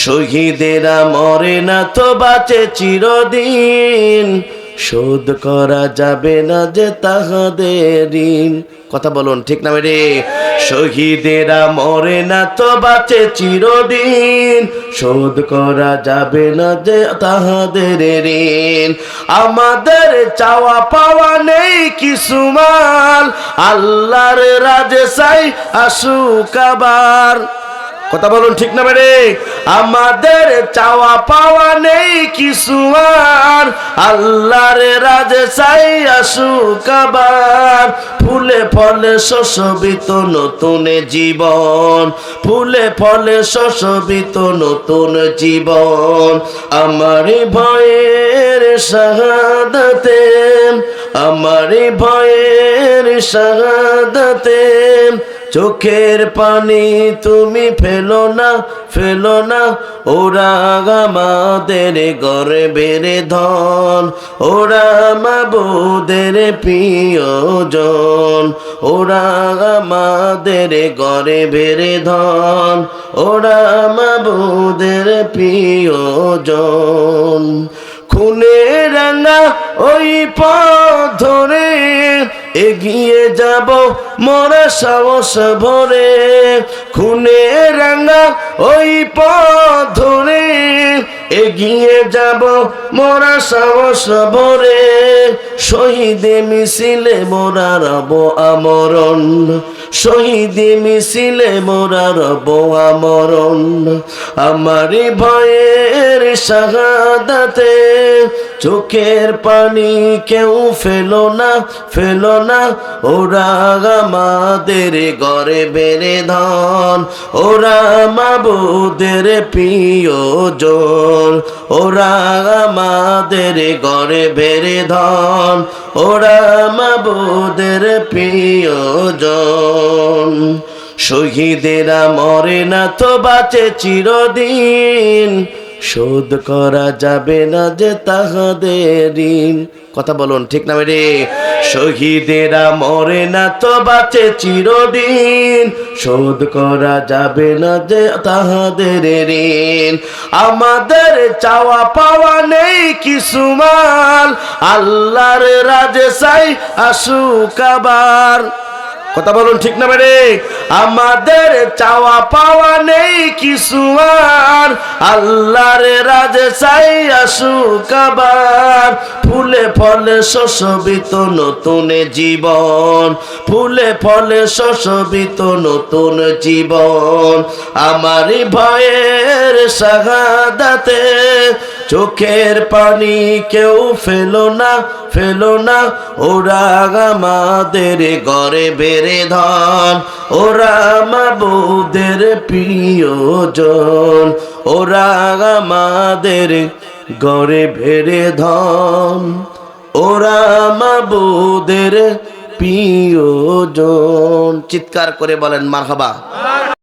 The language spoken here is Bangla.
শহীদেরা মরে না তো বাঁচে চিরদিন, শোধ করা যাবে না যে তাহাদের ঋণ। কথা বলুন ঠিক না রে? শহীদেরা মরে না তো বাঁচে চিরদিন, শোধ করা যাবে না যে তাহাদের ঋণ। আমাদের চাওয়া পাওয়া নেই কিছু মাল, আল্লাহর রাজে চাই আসুক আবার। কথা বলুন ঠিক না রে? আমাদের চাওয়া পাওয়া নেই কিছু আর, আল্লাহর রাজে চাই আসুক আবার। ফুলে ফলে শোষবিত নতুন জীবন, ফুলে ফলে শোষবিত নতুন জীবন। আমার ভয়ের শাহাদাতে, আমার ভয়ের শাহাদাতে, চোখের পানি তুমি ফেলো না, ফেলো না। ওরা আমাদের গর্বের ধন, ওরা মাবুদের প্রিয়জন, ওরা আমাদের গর্বের ধন, ওরা মাবুদের প্রিয়জন। খুনে রাঙা ওই পথ ধরে এগিয়ে যাব মোরা সাহস ভরে, খুনে রাঙা ওই পথ ধরে এগিয়ে যাব মোরা সাহস ভরে। শহীদে মিছিলে মোরা রব আমরণ, শহীদে মিছিলে মোরা রব আমরণ। আমার ভয়ের শাহাদাতে, চোখের পানি কেউ ফেলো না, ফেলো না। ওরা আমাদের গর্বের ধন, ওরা মাবুদের প্রিয়জন, ওরা আমাদের গর্বের ধন, ওরা মাবুদের প্রিয়জন। শহীদেরা মরে না তো বাঁচে চিরদিন, শোধ করা যাবে না যে তাহাদের ঋণ। কথা বলুন ঠিক না রে? শহীদেরা মরে না তো বাঁচে চিরদিন, শোধ করা যাবে না যে তাহাদের ঋণ। আমাদের চাওয়া পাওয়া নেই কিছু মাল, আল্লাহর রাজে চাই আসুক আবার। কথা বলুন ঠিক না রে? আমাদের চাওয়া পাওয়া নেই কিছু আর, আল্লাহর রাজে চাই আসুক আবার। ফুলে ফলে শোষবিত নতুন জীবন, ফুলে ফলে শোষবিত নতুন জীবন। আমার ভয়ের শাহাদাতে, চোখের পানি কেউ ফেলো না, ফেলো না। ওরা আমাদের গর্বের ধন, ওরা মাবুদের প্রিয়জন, ওরা আমাদের গর্বের ধন, ওরা মাবুদের প্রিয়জন। চিৎকার করে বলেন মারহাবা।